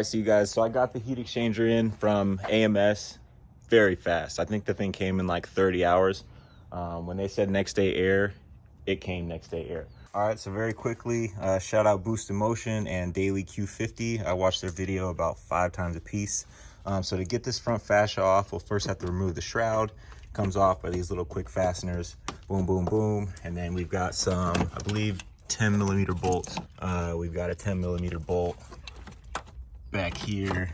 right, so you guys, so I got the heat exchanger in from AMS very fast. I think the thing came in like 30 hours. When they said next day air, it came next day air. All right, so very quickly, shout out Boost in Motion and Daily Q50. I watched their video about 5 times a piece. So to get this front fascia off, we'll first have to remove the shroud. Comes off by these little quick fasteners. Boom, boom, boom. And then we've got some, I believe, 10 millimeter bolts. We've got a 10 millimeter bolt back here.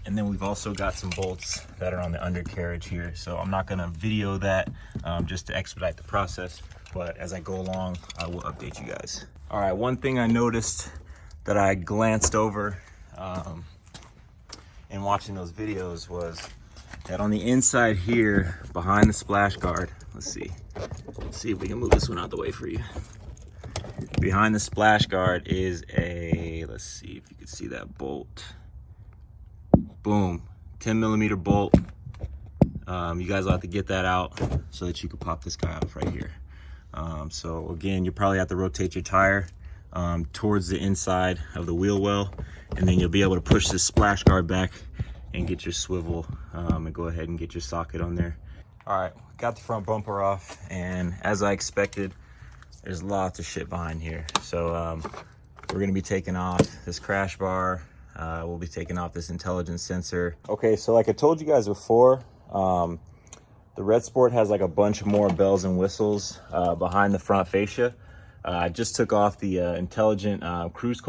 And then we've also got some bolts that are on the undercarriage here. So I'm not gonna video that just to expedite the process, but as I go along, I will update you guys. All right, one thing I noticed that I glanced over in watching those videos was that on the inside here, behind the splash guard, let's see if we can move this one out the way for you. Behind the splash guard is a, let's see if you can see that bolt. Boom, 10 millimeter bolt. You guys will have to get that out so that you can pop this guy off right here. So again, you probably have to rotate your tire towards the inside of the wheel well, and then you'll be able to push this splash guard back and get your swivel and go ahead and get your socket on there. All right, got the front bumper off, and as I expected, there's lots of shit behind here. So we're gonna be taking off this crash bar. We'll be taking off this intelligence sensor. Okay, so like I told you guys before, the RedSport has like a bunch more bells and whistles behind the front fascia. I just took off the intelligent cruise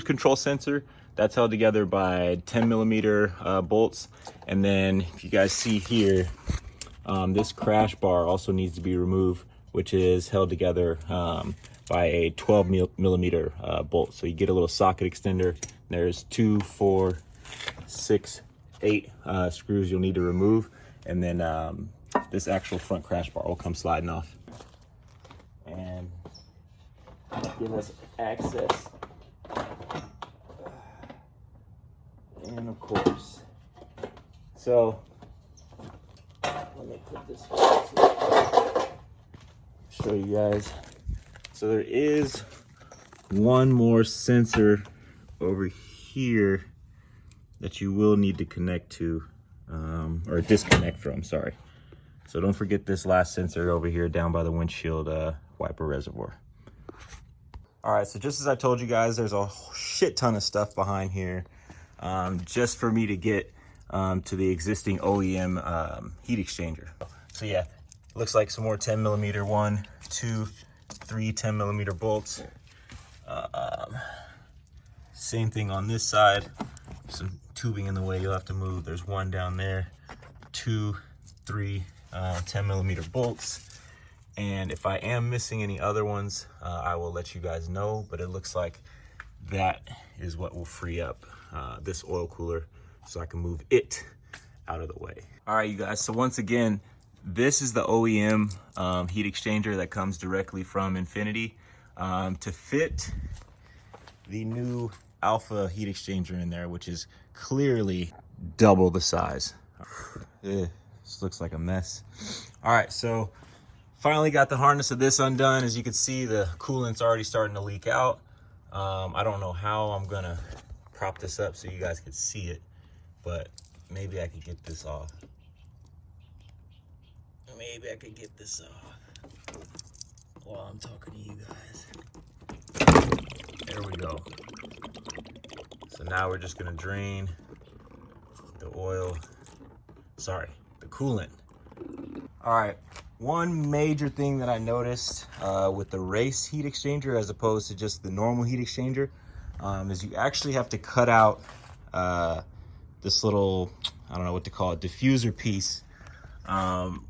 control sensor. That's held together by 10 millimeter bolts. And then if you guys see here, this crash bar also needs to be removed, which is held together by a 12 millimeter bolt. So you get a little socket extender. There's 2, 4, 6, 8 screws you'll need to remove. And then this actual front crash bar will come sliding off and give us access. And of course, so let me put this show you guys. So there is one more sensor over here that you will need to connect to or disconnect from, sorry. So don't forget this last sensor over here down by the windshield wiper reservoir. All right, so just as I told you guys, there's a shit ton of stuff behind here just for me to get to the existing OEM heat exchanger. So yeah, it looks like some more 10 millimeter, 1, 2, 3 10 millimeter bolts. Same thing on this side. Some tubing in the way you'll have to move. There's one down there, 2, 3 10 millimeter bolts. And if I am missing any other ones, I will let you guys know, but it looks like that is what will free up this oil cooler so I can move it out of the way. All right, you guys, so once again, this is the OEM heat exchanger that comes directly from Infinity. To fit the new Alpha heat exchanger in there, which is clearly double the size. This looks like a mess. All right, so finally got the harness of this undone. As you can see, the coolant's already starting to leak out. I don't know how I'm gonna prop this up so you guys can see it, but maybe I could get this off. Maybe I could get this off while I'm talking to you guys. There we go. So now we're just gonna drain the oil, sorry, the coolant. All right, one major thing that I noticed with the race heat exchanger as opposed to just the normal heat exchanger is you actually have to cut out this little, I don't know what to call it, diffuser piece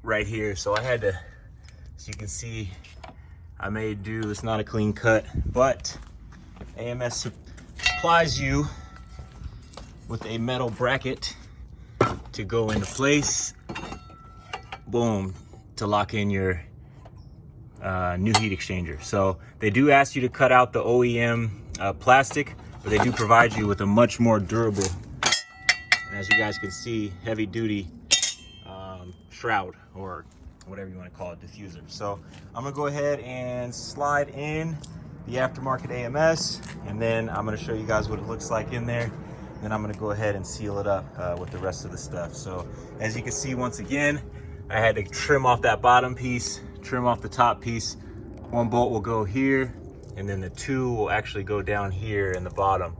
right here. So I had to, as you can see, I made do. It's not a clean cut, but AMS supplies you with a metal bracket to go into place. Boom, to lock in your new heat exchanger. So they do ask you to cut out the OEM plastic, but they do provide you with a much more durable, and as you guys can see, heavy duty shroud, or whatever you want to call it, diffuser. So I'm gonna go ahead and slide in the aftermarket AMS, and then I'm going to show you guys what it looks like in there. Then I'm going to go ahead and seal it up with the rest of the stuff. So as you can see, once again, I had to trim off that bottom piece, trim off the top piece. One bolt will go here, and then the two will actually go down here in the bottom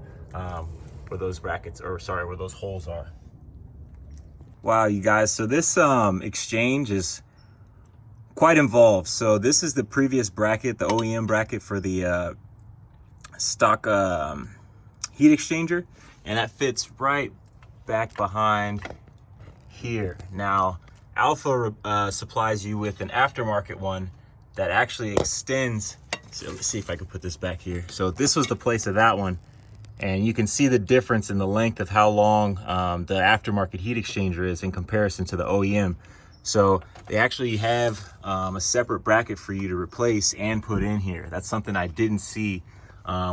where those brackets, or sorry, where those holes are. Wow, you guys, so this exchange is quite involved. So this is the previous bracket, the OEM bracket for the stock heat exchanger, and that fits right back behind here. Now, Alpha supplies you with an aftermarket one that actually extends. So let me see if I can put this back here. So this was the place of that one, and you can see the difference in the length of how long the aftermarket heat exchanger is in comparison to the OEM. So they actually have a separate bracket for you to replace and put in here. That's something I didn't see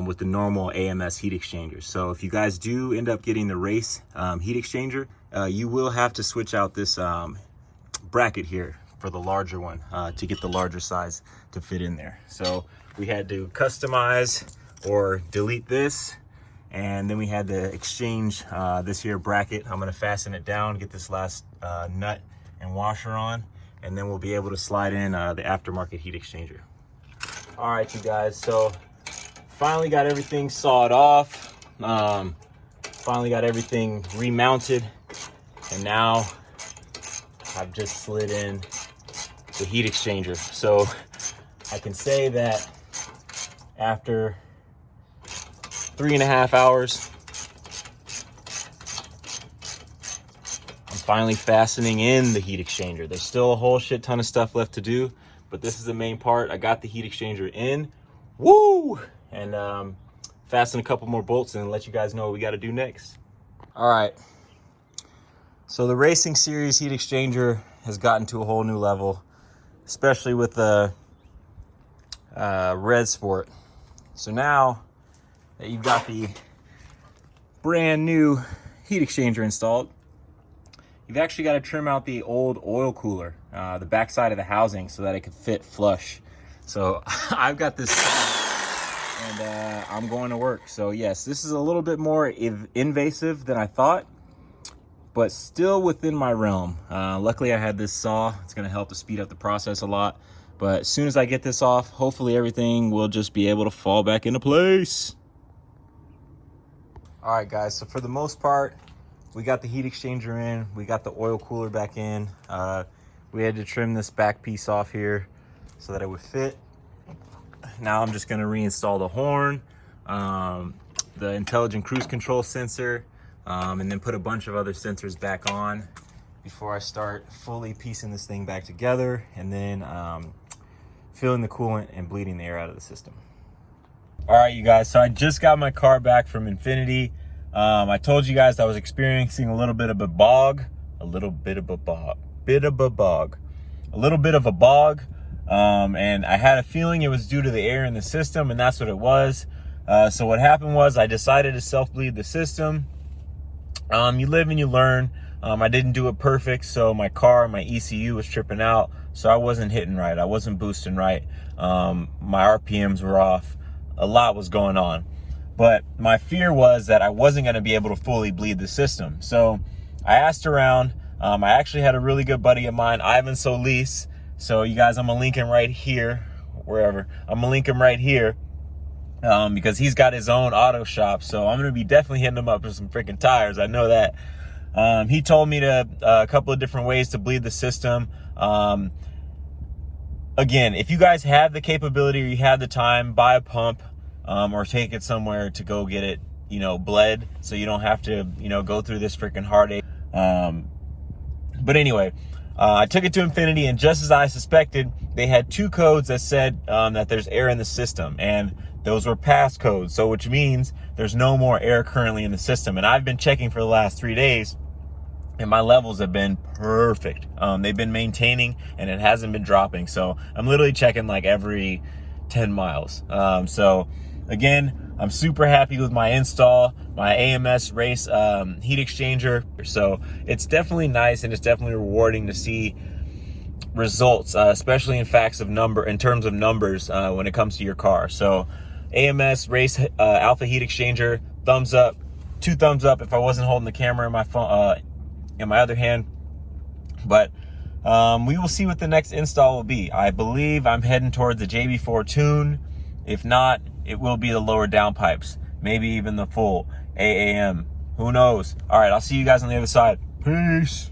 with the normal AMS heat exchangers. So if you guys do end up getting the race heat exchanger, you will have to switch out this bracket here for the larger one to get the larger size to fit in there. So we had to customize or delete this, and then we had to exchange this here bracket. I'm going to fasten it down, get this last nut and washer on, and then we'll be able to slide in the aftermarket heat exchanger. All right, you guys, so finally got everything sawed off, finally got everything remounted, and now I've just slid in the heat exchanger. So I can say that after 3.5 hours, I'm finally fastening in the heat exchanger. There's still a whole shit ton of stuff left to do, but this is the main part. I got the heat exchanger in, woo! And fasten a couple more bolts and let you guys know what we got to do next. All right. So the Racing Series heat exchanger has gotten to a whole new level, especially with the RedSport. So now that you've got the brand new heat exchanger installed, you've actually got to trim out the old oil cooler, the back side of the housing, so that it could fit flush. So I've got this and I'm going to work. So yes, this is a little bit more invasive than I thought, but still within my realm. Luckily I had this saw. It's going to help to speed up the process a lot. But as soon as I get this off, hopefully everything will just be able to fall back into place. All right, guys, so for the most part, we got the heat exchanger in, we got the oil cooler back in. We had to trim this back piece off here so that it would fit. Now I'm just going to reinstall the horn, the intelligent cruise control sensor, and then put a bunch of other sensors back on before I start fully piecing this thing back together, and then filling the coolant and bleeding the air out of the system. All right, you guys, so I just got my car back from Infinity. I told you guys I was experiencing a little bit of a bog, and I had a feeling it was due to the air in the system, and that's what it was. So what happened was I decided to self-bleed the system. You live and you learn. I didn't do it perfect, so my ECU was tripping out, so I wasn't hitting right. I wasn't boosting right. My RPMs were off. A lot was going on. But my fear was that I wasn't going to be able to fully bleed the system. So I asked around. I actually had a really good buddy of mine, Ivan Solis. So you guys, I'm going to link him right here, wherever. I'm going to link him right here because he's got his own auto shop. So I'm going to be definitely hitting him up for some freaking tires. I know that. He told me a couple of different ways to bleed the system. Again, if you guys have the capability or you have the time, buy a pump or take it somewhere to go get it, bled, so you don't have to, go through this freaking heartache. But anyway, I took it to Infinity, and just as I suspected, they had 2 codes that said that there's air in the system, and those were pass codes, so which means there's no more air currently in the system. And I've been checking for the last 3 days, and my levels have been perfect. They've been maintaining, and it hasn't been dropping. So I'm literally checking like every 10 miles. So again, I'm super happy with my install, my AMS race heat exchanger. So it's definitely nice, and it's definitely rewarding to see results, especially in terms of numbers when it comes to your car. So AMS Race Alpha Heat Exchanger, thumbs up, 2 thumbs up if I wasn't holding the camera in my phone, in my other hand. But we will see what the next install will be. I believe I'm heading towards the JB4 tune. If not, it will be the lower downpipes, maybe even the full AAM. Who knows? All right, I'll see you guys on the other side. Peace.